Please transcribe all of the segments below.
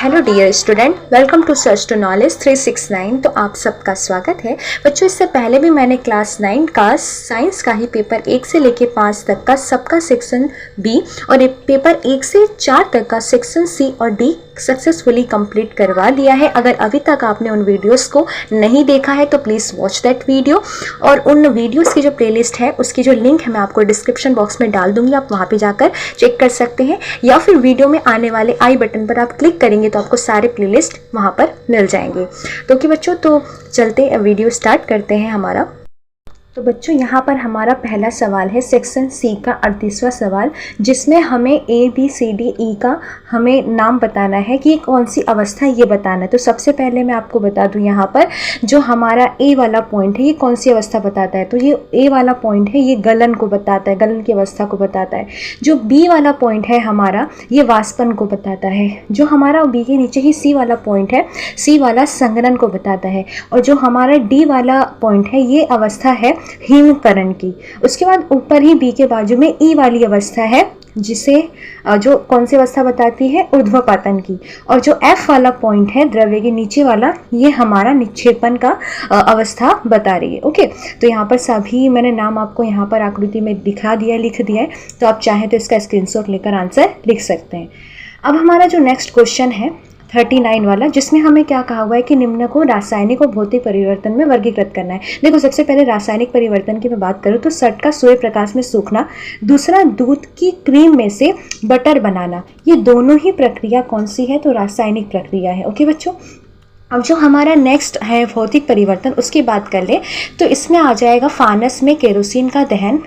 Hello dear student, welcome to search to knowledge 369। तो आप सबका स्वागत है बच्चों। इससे पहले भी मैंने क्लास 9 का साइंस का ही पेपर 1 से लेके 5 तक का सबका सेक्शन बी और एक पेपर 1 से 4 तक का सेक्शन सी और डी सक्सेसफुली कंप्लीट करवा दिया है। अगर अभी तक आपने उन वीडियोस को नहीं देखा है तो प्लीज़ वॉच दैट वीडियो, और उन वीडियोस की जो प्लेलिस्ट है उसकी जो लिंक है मैं आपको डिस्क्रिप्शन बॉक्स में डाल दूंगी, आप वहाँ पे जाकर चेक कर सकते हैं, या फिर वीडियो में आने वाले आई बटन पर आप क्लिक करेंगे तो आपको सारे प्लेलिस्ट वहाँ पर मिल जाएंगे। तो कि बच्चों, तो चलते वीडियो स्टार्ट करते हैं हमारा। तो बच्चों, यहाँ पर हमारा पहला सवाल है सेक्शन सी का 38वां सवाल, जिसमें हमें A B C D E का हमें नाम बताना है कि ये कौन सी अवस्था है, ये बताना है। तो सबसे पहले मैं आपको बता दूँ, यहाँ पर जो हमारा ए वाला पॉइंट है ये कौन सी अवस्था बताता है। तो ये ए वाला पॉइंट है, ये गलन को बताता है, गलन की अवस्था को बताता है। जो बी वाला पॉइंट है हमारा, ये वाष्पन को बताता है। जो हमारा बी के नीचे ही सी वाला पॉइंट है, सी वाला संघनन को बताता है। और जो हमारा डी वाला पॉइंट है, ये अवस्था है हिमकरण की। उसके बाद ऊपर ही बी के बाजू में ई वाली अवस्था है, जिसे जो कौन सी अवस्था बताती है, ऊर्ध्वपातन की। और जो एफ वाला पॉइंट है द्रव्य के नीचे वाला, ये हमारा निक्षेपण का अवस्था बता रही है। ओके, तो यहाँ पर सभी मैंने नाम आपको यहाँ पर आकृति में दिखा दिया है, लिख दिया है। तो आप चाहें तो इसका स्क्रीनशॉट लेकर आंसर लिख सकते हैं। अब हमारा जो नेक्स्ट क्वेश्चन है 39 वाला, जिसमें हमें क्या कहा हुआ है कि निम्न को रासायनिक और भौतिक परिवर्तन में वर्गीकृत करना है। देखो, सबसे पहले रासायनिक परिवर्तन की मैं बात करूँ तो सट का सूर्य प्रकाश में सूखना, दूसरा दूध की क्रीम में से बटर बनाना, ये दोनों ही प्रक्रिया कौन सी है, तो रासायनिक प्रक्रिया है। ओके बच्चों, अब जो हमारा नेक्स्ट है भौतिक परिवर्तन, उसकी बात कर ले तो इसमें आ जाएगा फानस में केरोसिन का दहन,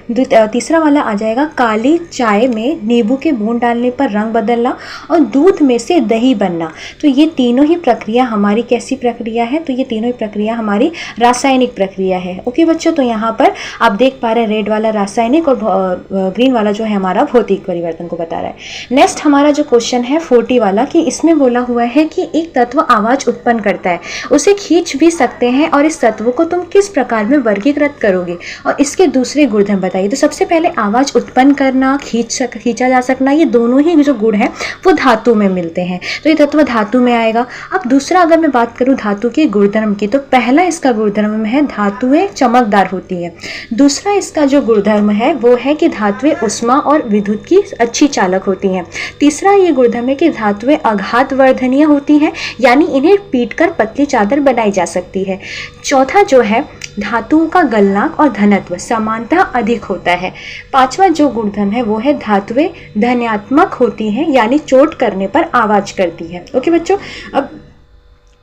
तीसरा वाला आ जाएगा काली चाय में नींबू के बूंद डालने पर रंग बदलना, और दूध में से दही बनना। तो ये तीनों ही प्रक्रिया हमारी कैसी प्रक्रिया है, तो ये तीनों ही प्रक्रिया हमारी रासायनिक प्रक्रिया है। ओके बच्चों, तो यहाँ पर आप देख पा रहे हैं रेड वाला रासायनिक और ग्रीन वाला जो है हमारा भौतिक परिवर्तन को बता रहा है। नेक्स्ट हमारा जो क्वेश्चन है 40 वाला, कि इसमें बोला हुआ है कि एक तत्व आवाज उत्पन्न करता है, उसे खींच भी सकते हैं, और इस तत्व को तुम किस प्रकार में वर्गीकृत करोगे और इसके दूसरे गुणधर्म बताइए। तो सबसे पहले आवाज उत्पन्न करना, खींचा जा सकना, ये दोनों ही जो गुण हैं वो धातु में मिलते हैं, तो ये तत्व धातु में आएगा। अब दूसरा अगर मैं बात करूं धातु के गुणधर्म की, तो पहला इसका गुणधर्म है धातुएं चमकदार होती है। दूसरा इसका जो गुणधर्म है वो है कि धातुएं उष्मा और विद्युत की अच्छी चालक होती हैं। तीसरा ये गुणधर्म है कि धातुएं आघातवर्धनीय होती हैं, यानी इन्हें पीटकर पतली चादर बनाई जा सकती है। चौथा जो है धातुओं का गलनांक और घनत्व समानतः अधिक होता है। पांचवा जो गुणधर्म है वो है धातुएं ध्वन्यात्मक होती हैं, यानी चोट करने पर आवाज करती है। ओके बच्चों, अब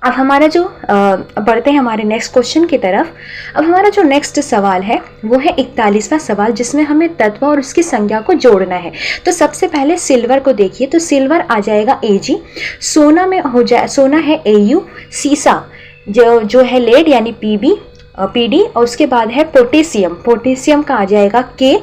हमारा जो बढ़ते हैं हमारे नेक्स्ट क्वेश्चन की तरफ। अब हमारा जो नेक्स्ट सवाल है वो है 41वां सवाल, जिसमें हमें तत्व और उसकी संज्ञा को जोड़ना है। तो सबसे पहले सिल्वर को देखिए, तो सिल्वर आ जाएगा Ag, सोना में हो जाए, सोना है Au, सीसा जो है लेड यानी Pb, PD, और उसके बाद है पोटेशियम, पोटेशियम का आ जाएगा K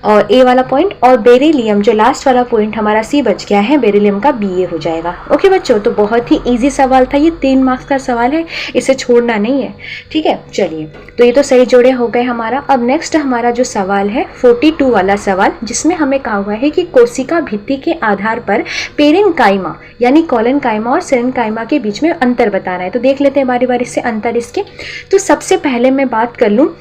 और A वाला पॉइंट, और बेरिलियम जो लास्ट वाला पॉइंट हमारा C बच गया है, बेरिलियम का BA हो जाएगा। ओके बच्चों, तो बहुत ही इजी सवाल था, ये 3 मार्क्स का सवाल है, इसे छोड़ना नहीं है। ठीक है, चलिए, तो ये तो सही जोड़े हो गए हमारा। अब नेक्स्ट हमारा जो सवाल है 42 वाला सवाल, जिसमें हमें कहा हुआ है कि कोशिका भित्ति के आधार पर पेरेन्काइमा यानी कोलेनकाइमा और सेरेन्काइमा के बीच में अंतर बताना है। तो देख लेते हैं बारी बारी से अंतर इसके। तो सबसे पहले मैं बात कर लूँ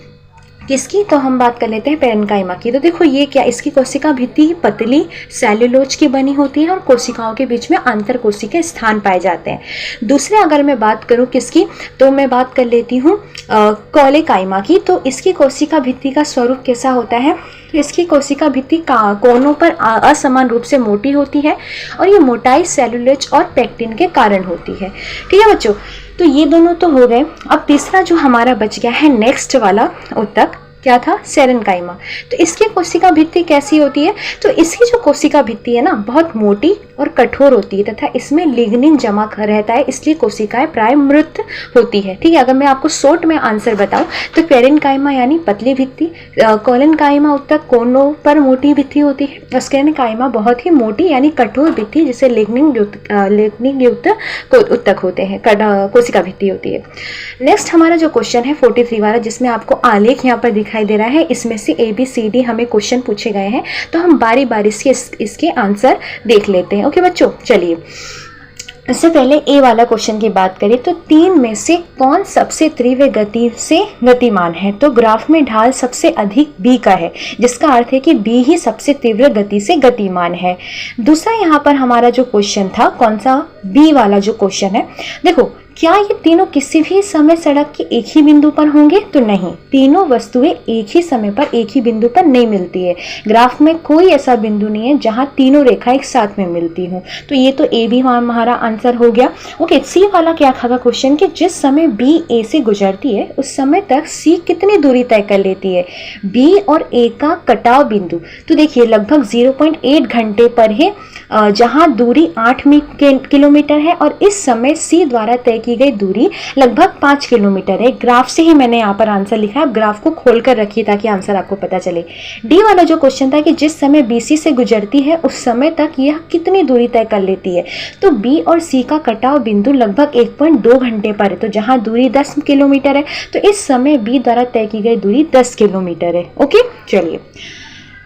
किसकी, तो हम बात कर लेते हैं पेरेन्काइमा की। तो देखो ये क्या, इसकी कोशिका भित्ति पतली सेल्यूलोज की बनी होती है और कोशिकाओं के बीच में अंतर कोशिकीय स्थान पाए जाते हैं। दूसरे अगर मैं बात करूं किसकी, तो मैं बात कर लेती हूँ कोलेकाइमा की। तो इसकी कोशिका भित्ति का स्वरूप कैसा होता है, इसकी कोशिका भित्ति कोनों पर असमान रूप से मोटी होती है, और ये मोटाई सेल्यूलोज और पेक्टिन के कारण होती है। ठीक है बच्चों, तो ये दोनों तो हो गए। अब तीसरा जो हमारा बच गया है नेक्स्ट वाला उत्तक, क्या था, सेरेन्काइमा। तो इसकी कोशिका भित्ति कैसी होती है, तो इसकी जो कोशिका भित्ति है ना बहुत मोटी और कठोर होती है, तथा इसमें लिग्निन जमा रहता है, इसलिए कोशिकाएं प्राय मृत होती है। ठीक है, अगर मैं आपको शॉर्ट में आंसर बताऊं तो पेरेन्काइमा यानी पतली भित्ति, कोलेनकाइमा उत्तक कोनों पर मोटी भित्ति होती है, सेरेन्काइमा बहुत ही मोटी यानी कठोर भित्ति जिसे लिग्निन युक्त उत्तक होते हैं, कोशिका भित्ति होती है। नेक्स्ट हमारा जो क्वेश्चन है 43 वाला, जिसमें आपको आलेख यहाँ पर दिखाई दे रहा है, इसमें से ABCD हमें क्वेश्चन पूछे गए हैं, तो हम बारी बारी से इसके आंसर देख लेते हैं। ओके बच्चों, चलिए इससे पहले ए वाला क्वेश्चन की बात करें तो तीन में से कौन सबसे तीव्र गति से गतिमान है? तो ग्राफ में ढाल सबसे अधिक बी का है, जिसका अर्थ है कि बी ही सबसे तीव्र गति से गतिमान है। दूसरा यहाँ पर हमारा जो क्वेश्चन था, कौन सा? बी वाला जो क्वेश्चन है, देखो क्या ये तीनों किसी भी समय सड़क के एक ही बिंदु पर होंगे? तो नहीं, तीनों वस्तुएं एक ही समय पर एक ही बिंदु पर नहीं मिलती है। ग्राफ में कोई ऐसा बिंदु नहीं है जहां तीनों रेखाएं एक साथ में मिलती हों। तो ये तो ए भी हमारा आंसर हो गया। ओके, सी वाला क्या था क्वेश्चन कि जिस समय बी ए से गुजरती है उस समय तक सी कितनी दूरी तय कर लेती है? बी और ए का कटाव बिंदु, तो देखिए लगभग 0.8 घंटे पर है, जहां दूरी 8 किलोमीटर है और इस समय सी द्वारा तय की गई दूरी लगभग 5 किलोमीटर है। ग्राफ से ही मैंने यहाँ पर आंसर लिखा है, आप ग्राफ को खोल कर रखिए ताकि आंसर आपको पता चले। डी वाला जो क्वेश्चन था कि जिस समय बीसी से गुजरती है उस समय तक यह कितनी दूरी तय कर लेती है? तो बी और सी का कटाव बिंदु लगभग 1.2 घंटे पर है, तो जहां दूरी 10 किलोमीटर है तो इस समय बी द्वारा तय की गई दूरी 10 किलोमीटर है। ओके, चलिए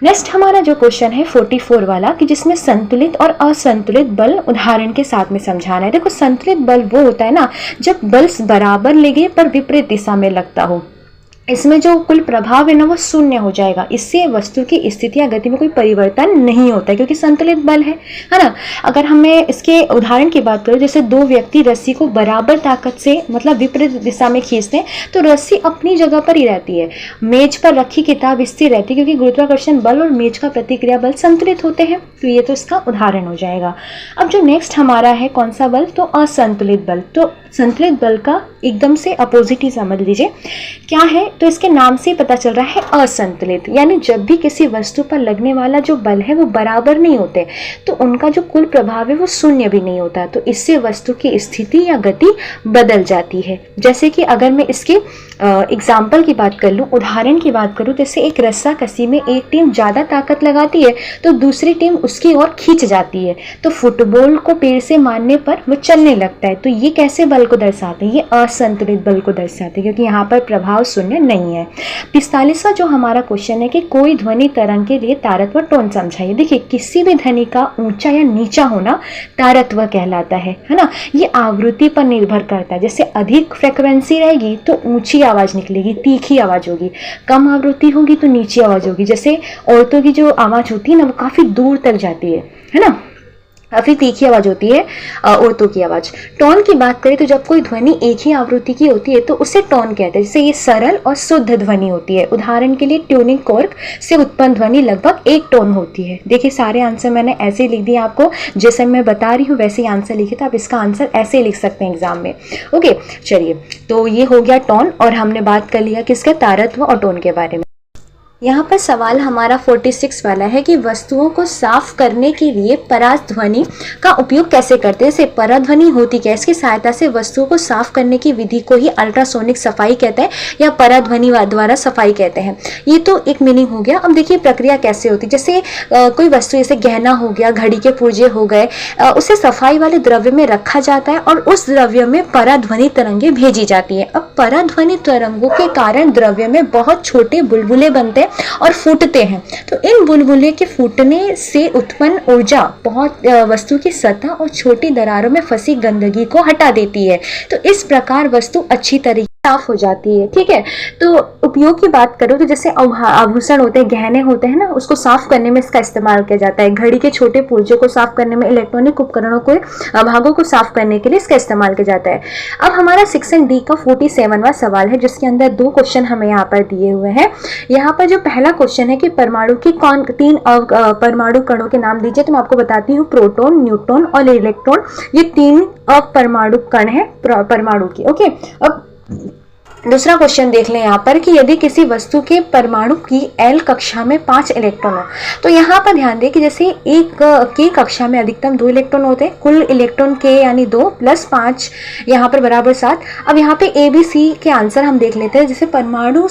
नेक्स्ट हमारा जो क्वेश्चन है 44 वाला कि जिसमें संतुलित और असंतुलित बल उदाहरण के साथ में समझाना है। देखो संतुलित बल वो होता है ना जब बल बराबर लगे पर विपरीत दिशा में लगता हो, इसमें जो कुल प्रभाव है ना वो शून्य हो जाएगा, इससे वस्तु की स्थिति या गति में कोई परिवर्तन नहीं होता है क्योंकि संतुलित बल है ना। अगर हमें इसके उदाहरण की बात करें, जैसे दो व्यक्ति रस्सी को बराबर ताकत से मतलब विपरीत दिशा में खींचते हैं तो रस्सी अपनी जगह पर ही रहती है, मेज पर रखी किताब स्थिर रहती है क्योंकि गुरुत्वाकर्षण बल और मेज का प्रतिक्रिया बल संतुलित होते हैं। तो ये तो इसका उदाहरण हो जाएगा। अब जो नेक्स्ट हमारा है कौन सा बल? तो असंतुलित बल। तो संतुलित बल का एकदम से अपोजिट ही समझ लीजिए क्या है, तो इसके नाम से पता चल रहा है असंतुलित, यानी जब भी किसी वस्तु पर लगने वाला जो बल है वो बराबर नहीं होते तो उनका जो कुल प्रभाव है वो शून्य भी नहीं होता, तो इससे वस्तु की स्थिति या गति बदल जाती है। जैसे कि अगर मैं इसके एग्जाम्पल की बात कर लूँ, उदाहरण की बात करूँ, जैसे एक रस्सा कसी में एक टीम ज़्यादा ताकत लगाती है तो दूसरी टीम उसकी ओर खींच जाती है, तो फुटबॉल को पेड़ से मारने पर वो चलने लगता है। तो ये कैसे बल को दर्शाते हैं? ये असंतुलित बल को दर्शाते हैं क्योंकि यहाँ पर प्रभाव शून्य नहीं है। 45वां जो हमारा क्वेश्चन है कि कोई ध्वनि तरंग के लिए तारत्व टोन समझाइए। देखिए किसी भी ध्वनि का ऊंचा या नीचा होना तारत्व कहलाता है ना। ये आवृत्ति पर निर्भर करता है, जैसे अधिक फ्रिक्वेंसी रहेगी तो ऊंची आवाज निकलेगी, तीखी आवाज होगी, कम आवृत्ति होगी तो नीची आवाज होगी। जैसे औरतों की जो आवाज होती है ना वो काफी दूर तक जाती है ना, काफी तीखी आवाज होती है औरतों की आवाज। टोन की बात करें तो जब कोई ध्वनि एक ही आवृत्ति की होती है तो उसे टोन कहते हैं। जैसे ये सरल और शुद्ध ध्वनि होती है, उदाहरण के लिए ट्यूनिंग कॉर्क से उत्पन्न ध्वनि लगभग 1 टोन होती है। देखिए सारे आंसर मैंने ऐसे ही लिख दिए आपको, जैसे मैं बता रही हूँ वैसे ही आंसर लिखे, तो आप इसका आंसर ऐसे ही लिख सकते हैं एग्जाम में। ओके चलिए, तो ये हो गया टोन और हमने बात कर लिया किसके? तारत्व और टोन के बारे में। यहाँ पर सवाल हमारा 46 वाला है कि वस्तुओं को साफ करने के लिए पराध्वनि का उपयोग कैसे करते हैं। जैसे पराध्वनि होती क्या है? इसकी सहायता से वस्तुओं को साफ करने की विधि को ही अल्ट्रासोनिक सफाई कहते हैं या पराध्वनि द्वारा सफाई कहते हैं। ये तो एक मीनिंग हो गया। अब देखिए प्रक्रिया कैसे होती है। जैसे कोई वस्तु जैसे गहना हो गया, घड़ी के पुर्जे हो गए, उसे सफाई वाले द्रव्य में रखा जाता है और उस द्रव्य में पराध्वनि तरंगें भेजी जाती है। अब पराध्वनि तरंगों के कारण द्रव्य में बहुत छोटे बुलबुले बनते और फूटते हैं, तो इन बुलबुले के फूटने से उत्पन्न ऊर्जा बहुत वस्तु की सतह और छोटी दरारों में फंसी गंदगी को हटा देती है। तो इस प्रकार वस्तु अच्छी तरीके साफ हो जाती है। ठीक है, तो उपयोग की बात करो तो जैसे आभूषण होते हैं, गहने होते हैं ना, उसको साफ करने में इसका इस्तेमाल किया जाता है। घड़ी के छोटे पुर्जों को साफ करने में, इलेक्ट्रॉनिक उपकरणों को भागों को साफ करने के लिए इसका इस्तेमाल किया जाता है। अब हमारा सेक्शन डी का 47वां सवाल है जिसके अंदर 2 क्वेश्चन हमें यहाँ पर दिए हुए हैं। यहाँ पर जो पहला क्वेश्चन है कि परमाणु की 3 परमाणु कणों के नाम दीजिए, तो मैं आपको बताती हूँ प्रोटॉन, न्यूट्रॉन और इलेक्ट्रॉन, ये 3 अपरमाणु कण है परमाणु की। ओके, अब दूसरा क्वेश्चन देख लें यहाँ पर कि यदि किसी वस्तु के परमाणु की L कक्षा में 5 इलेक्ट्रॉन हो, तो यहाँ पर ध्यान दें कि जैसे एक K कक्षा में अधिकतम 2 इलेक्ट्रॉन होते हैं, कुल इलेक्ट्रॉन K यानी 2 + 5 यहाँ पर बराबर 7। अब यहाँ पे A B C के आंसर हम देख लेते हैं। जैसे परमाणु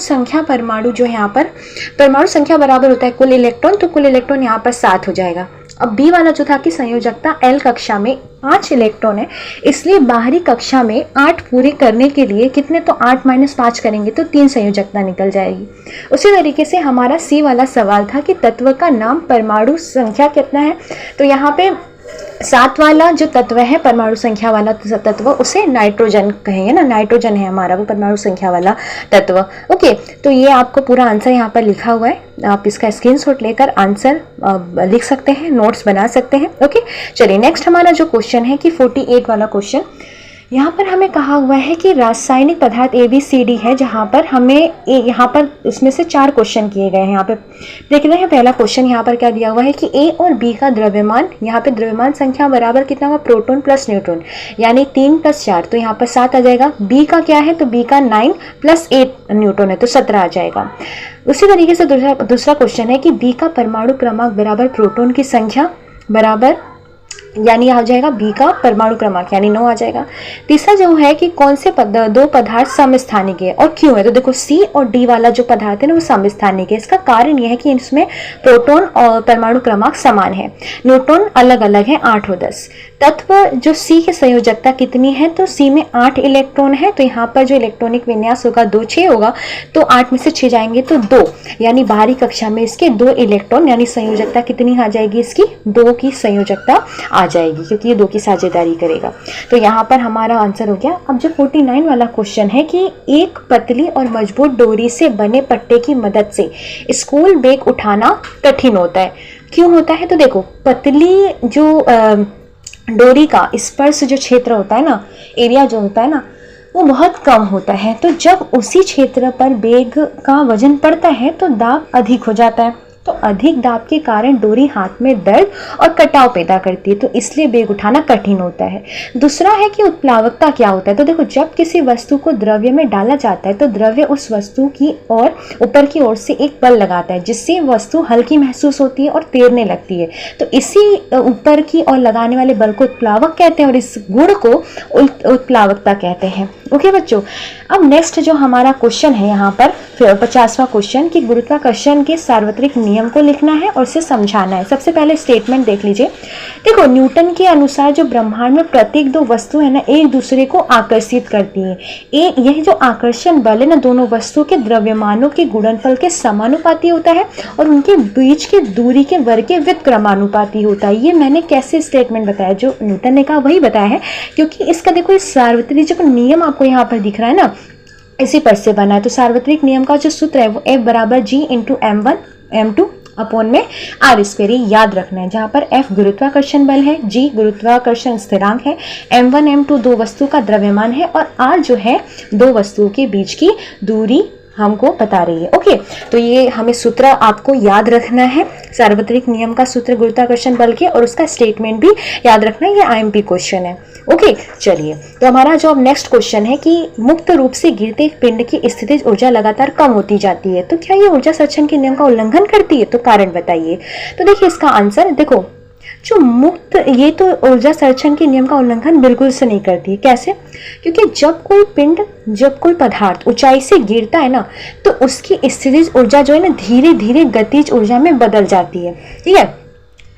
जो यहाँ पर परमाणु संख्या बराबर होता है कुल इलेक्ट्रॉन, तो कुल इलेक्ट्रॉन यहाँ पर 7 हो जाएगा। अब बी वाला जो था कि संयोजकता L कक्षा में 5 इलेक्ट्रॉन है, इसलिए बाहरी कक्षा में 8 पूरे करने के लिए कितने, तो 8 - 5 करेंगे तो 3 संयोजकता निकल जाएगी। उसी तरीके से हमारा सी वाला सवाल था कि तत्व का नाम परमाणु संख्या कितना है, तो यहाँ पे सात वाला जो तत्व है, परमाणु संख्या वाला तत्व, उसे नाइट्रोजन कहेंगे ना, नाइट्रोजन है हमारा वो परमाणु संख्या वाला तत्व। ओके, तो ये आपको पूरा आंसर यहाँ पर लिखा हुआ है, आप इसका स्क्रीनशॉट लेकर आंसर लिख सकते हैं, नोट्स बना सकते हैं। ओके, चलिए नेक्स्ट हमारा जो क्वेश्चन है कि 48 वाला क्वेश्चन, यहाँ पर हमें कहा हुआ है कि रासायनिक पदार्थ ABCD है, जहाँ पर हमें यहाँ पर इसमें से 4 क्वेश्चन किए गए हैं। यहाँ पे देख रहे हैं पहला क्वेश्चन यहाँ पर क्या दिया हुआ है कि A और B का द्रव्यमान, यहाँ पे द्रव्यमान संख्या बराबर कितना होगा, प्रोटॉन प्लस न्यूट्रॉन, यानी 3 + 4, तो यहाँ पर 7 आ जाएगा। B का क्या है, तो B का 9 + 8 न्यूट्रॉन है, तो 17 आ जाएगा। उसी तरीके से दूसरा क्वेश्चन है कि B का परमाणु क्रमांक बराबर प्रोटॉन की संख्या बराबर, यानी आ जाएगा B का परमाणु क्रमांक, यानी 9 आ जाएगा। तीसरा जो है कि कौन से दो पदार्थ समस्थानिक है और क्यों है, तो देखो C और D वाला जो पदार्थ है ना वो समस्थानिक है। इसका कारण यह है कि इसमें प्रोटॉन और परमाणु क्रमांक समान है, न्यूट्रॉन अलग अलग है 8 और 10। तत्व जो C की संयोजकता कितनी है, तो C में 8 इलेक्ट्रॉन है, तो यहाँ पर जो इलेक्ट्रॉनिक विन्यास होगा 2 6 होगा, तो 8 में से 6 जाएंगे तो 2, यानी बाहरी कक्षा में इसके 2 इलेक्ट्रॉन, यानी संयोजकता कितनी आ जाएगी इसकी, 2 की संयोजकता आ जाएगी, क्योंकि ये 2 की साझेदारी करेगा। तो यहाँ पर हमारा आंसर हो गया। अब जो 49 वाला क्वेश्चन है कि एक पतली और मजबूत डोरी से बने पट्टे की मदद से स्कूल बैग उठाना कठिन होता है, क्यों होता है, तो देखो पतली जो डोरी का स्पर्श जो क्षेत्र होता है ना, एरिया जो होता है ना, वो बहुत कम होता है, तो जब उसी क्षेत्र पर बैग का वजन पड़ता है तो दाब अधिक हो जाता है, तो अधिक दाब के कारण डोरी हाथ में दर्द और कटाव पैदा करती है, तो इसलिए बैग उठाना कठिन होता है। दूसरा है कि उत्प्लावकता क्या होता है, तो देखो जब किसी वस्तु को द्रव्य में डाला जाता है तो द्रव्य उस वस्तु की ओर ऊपर की ओर से एक बल लगाता है, जिससे वस्तु हल्की महसूस होती है और तैरने लगती है, तो इसी ऊपर की ओर लगाने वाले बल को उत्प्लावक कहते हैं और इस गुण को उत्प्लावकता कहते हैं। ओके बच्चों, अब नेक्स्ट जो हमारा क्वेश्चन है यहाँ पर 50वां क्वेश्चन कि गुरुत्वाकर्षण के सार्वत्रिक नियम को लिखना है और उसे समझाना है। सबसे पहले स्टेटमेंट देख लीजिए। देखो न्यूटन के अनुसार जो ब्रह्मांड में प्रत्येक 2 वस्तु है ना एक दूसरे को आकर्षित करती है, यह जो आकर्षण बल है ना दोनों वस्तुओं के द्रव्यमानों के गुणनफल के समानुपाती होता है और उनके बीच की दूरी के वर्ग के व्युत्क्रमानुपाती होता है। ये मैंने कैसे स्टेटमेंट बताया, जो न्यूटन ने कहा वही बताया है, क्योंकि इसका देखो इस सार्वत्रिक जो नियम आपको यहाँ पर दिख रहा है ना इसी पर से बना है। तो सार्वत्रिक नियम का जो सूत्र है वो F = G × M1 M2 upon में R², याद रखना है, जहाँ पर F गुरुत्वाकर्षण बल है, G गुरुत्वाकर्षण स्थिरांक है, M1 M2 दो वस्तु का द्रव्यमान है और R जो है दो वस्तुओं के बीच की दूरी हमको बता रही है। ओके, तो ये हमें सूत्र आपको याद रखना है, सार्वत्रिक नियम का सूत्र गुरुत्वाकर्षण बल के, और उसका स्टेटमेंट भी याद रखना है, ये IMP क्वेश्चन है। ओके, चलिए तो हमारा जो अब नेक्स्ट क्वेश्चन है कि मुक्त रूप से गिरते पिंड की स्थितिज ऊर्जा लगातार कम होती जाती है, तो क्या ये ऊर्जा संरक्षण के नियम का उल्लंघन करती है, तो कारण बताइए। तो देखिए इसका आंसर देखो, जो मुक्त ये तो ऊर्जा संरक्षण के नियम का उल्लंघन बिल्कुल से नहीं करती है। कैसे? क्योंकि जब कोई पदार्थ ऊंचाई से गिरता है ना तो उसकी स्थितिज ऊर्जा जो है ना धीरे धीरे गतिज ऊर्जा में बदल जाती है। ठीक है,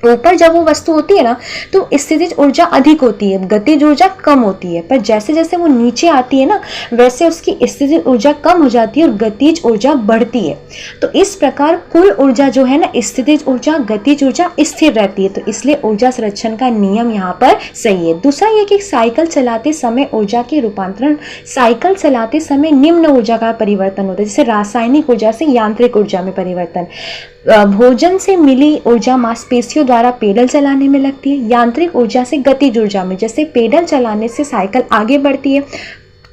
ऊपर जब वो वस्तु होती है ना तो स्थितिज ऊर्जा अधिक होती है, गतिज ऊर्जा कम होती है, पर जैसे जैसे वो नीचे आती है ना वैसे उसकी स्थितिज ऊर्जा कम हो जाती है और गतिज ऊर्जा बढ़ती है। तो इस प्रकार कुल ऊर्जा जो है ना स्थितिज ऊर्जा गतिज ऊर्जा स्थिर रहती है, तो इसलिए ऊर्जा संरक्षण का नियम यहाँ पर सही है। दूसरा ये कि साइकिल चलाते समय ऊर्जा के रूपांतरण, साइकिल चलाते समय निम्न ऊर्जा का परिवर्तन होता है, जैसे रासायनिक ऊर्जा से यांत्रिक ऊर्जा में परिवर्तन, भोजन से मिली ऊर्जा मांसपेशियों द्वारा पेडल चलाने में लगती है, यांत्रिक ऊर्जा से गतिज ऊर्जा में, जैसे पेडल चलाने से साइकिल आगे बढ़ती है,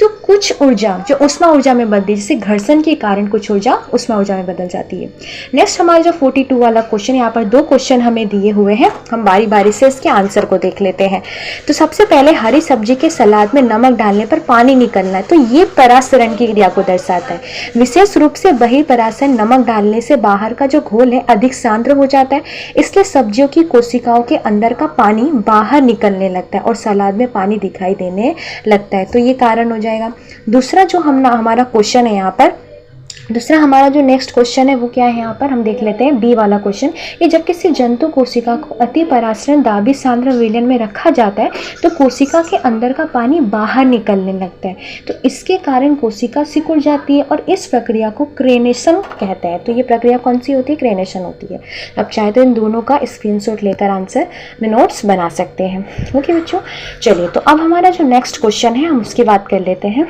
तो कुछ ऊर्जा जो उष्मा ऊर्जा में बदलती है, जैसे घर्षण के कारण कुछ ऊर्जा उष्मा ऊर्जा में बदल जाती है। नेक्स्ट हमारा जो 42 वाला क्वेश्चन, यहाँ पर 2 क्वेश्चन हमें दिए हुए हैं, हम बारी बारी से इसके आंसर को देख लेते हैं। तो सबसे पहले हरी सब्जी के सलाद में नमक डालने पर पानी निकलना है, तो ये परासरण की क्रिया को दर्शाता है। विशेष रूप से बहिर्परासरण, नमक डालने से बाहर का जो घोल है अधिक सांद्र हो जाता है, इसलिए सब्जियों की कोशिकाओं के अंदर का पानी बाहर निकलने लगता है और सलाद में पानी दिखाई देने लगता है, तो ये कारण हो जाएगा। दूसरा जो हमारा क्वेश्चन है यहाँ पर दूसरा हमारा जो नेक्स्ट क्वेश्चन है वो क्या है, यहाँ पर हम देख लेते हैं बी वाला क्वेश्चन। ये जब किसी जंतु कोशिका को अति परासरण दाबी सांद्र विलयन में रखा जाता है तो कोशिका के अंदर का पानी बाहर निकलने लगता है, तो इसके कारण कोशिका सिकुड़ जाती है और इस प्रक्रिया को क्रेनेशन कहते हैं। तो ये प्रक्रिया कौन सी होती है, क्रेनेशन होती है। अब चाहे तो इन दोनों का स्क्रीनशॉट लेकर आंसर में नोट्स बना सकते हैं। ओके बच्चों, चलिए तो अब हमारा जो नेक्स्ट क्वेश्चन है हम उसकी बात कर लेते हैं।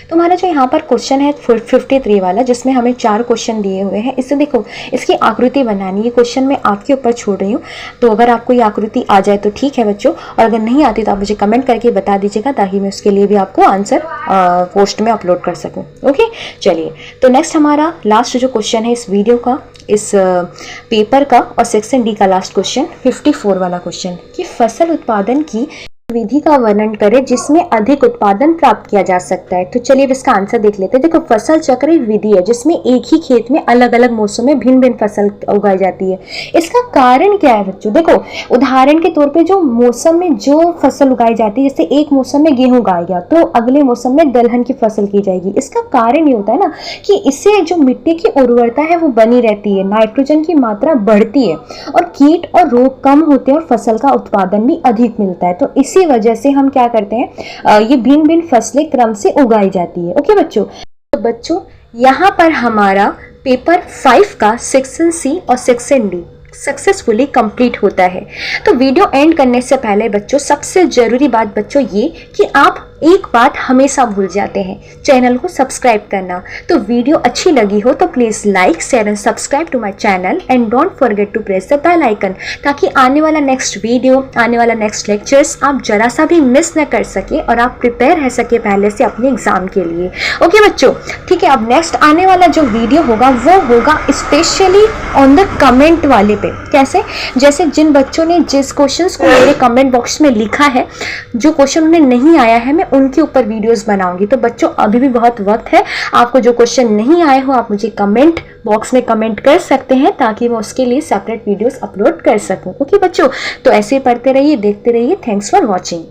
तो हमारा जो यहाँ पर क्वेश्चन है 53 वाला, जिसमें हमें 4 क्वेश्चन दिए हुए हैं। इससे देखो इसकी आकृति बनानी, ये क्वेश्चन मैं आपके ऊपर छोड़ रही हूँ, तो अगर आपको ये आकृति आ जाए तो ठीक है बच्चों, और अगर नहीं आती तो आप मुझे कमेंट करके बता दीजिएगा ताकि मैं उसके लिए भी आपको आंसर पोस्ट में अपलोड कर सकूँ। ओके, चलिए तो नेक्स्ट हमारा लास्ट जो क्वेश्चन है इस वीडियो का, इस पेपर का और सेक्शन डी का लास्ट क्वेश्चन 54 वाला क्वेश्चन कि फसल उत्पादन की विधि का वर्णन करें जिसमें अधिक उत्पादन प्राप्त किया जा सकता है। तो चलिए इसका आंसर देख लेते हैं। देखो फसल चक्र एक विधि है जिसमें एक ही खेत में अलग अलग मौसम में भिन्न भिन्न फसल उगाई जाती है। इसका कारण क्या है बच्चों, देखो उदाहरण के तौर पे जो मौसम में जो फसल उगाई जाती है, जैसे एक मौसम में गेहूं उगाया गया तो अगले मौसम में दलहन की फसल की जाएगी। इसका कारण ये होता है ना कि इससे जो मिट्टी की उर्वरता है वो बनी रहती है, नाइट्रोजन की मात्रा बढ़ती है और कीट और रोग कम होते हैं और फसल का उत्पादन भी अधिक मिलता है। तो इसी वजह से हम क्या करते हैं, ये भिन्न भिन्न फसलें क्रम से उगाई जाती है। ओके बच्चों, तो बच्चों यहाँ पर हमारा पेपर 5 का सेक्शन सी और सेक्शन डी सक्सेसफुली कंप्लीट होता है। तो वीडियो एंड करने से पहले बच्चों सबसे जरूरी बात बच्चों ये कि आप एक बात हमेशा भूल जाते हैं, चैनल को सब्सक्राइब करना। तो वीडियो अच्छी लगी हो तो please like share and subscribe to my channel and don't forget to press the bell icon, ताकि आने वाला नेक्स्ट वीडियो, आने वाला नेक्स्ट लेक्चर्स आप जरा सा भी मिस न कर सके और आप प्रिपेयर रह सके पहले से अपने एग्जाम के लिए। ओके बच्चों, ठीक है। अब नेक्स्ट आने वाला जो वीडियो होगा वो होगा स्पेशली ऑन द कमेंट वाले पे। कैसे, जैसे जिन बच्चों ने जिस क्वेश्चंस को मेरे कमेंट बॉक्स में लिखा है, जो क्वेश्चन उन्हें नहीं आया है, मैं उनके ऊपर वीडियोस बनाऊंगी। तो बच्चों अभी भी बहुत वक्त है, आपको जो क्वेश्चन नहीं आए हो आप मुझे कमेंट बॉक्स में कमेंट कर सकते हैं ताकि मैं उसके लिए सेपरेट वीडियोस अपलोड कर सकूं। ओके बच्चों, तो ऐसे ही पढ़ते रहिए, देखते रहिए। Thanks for watching.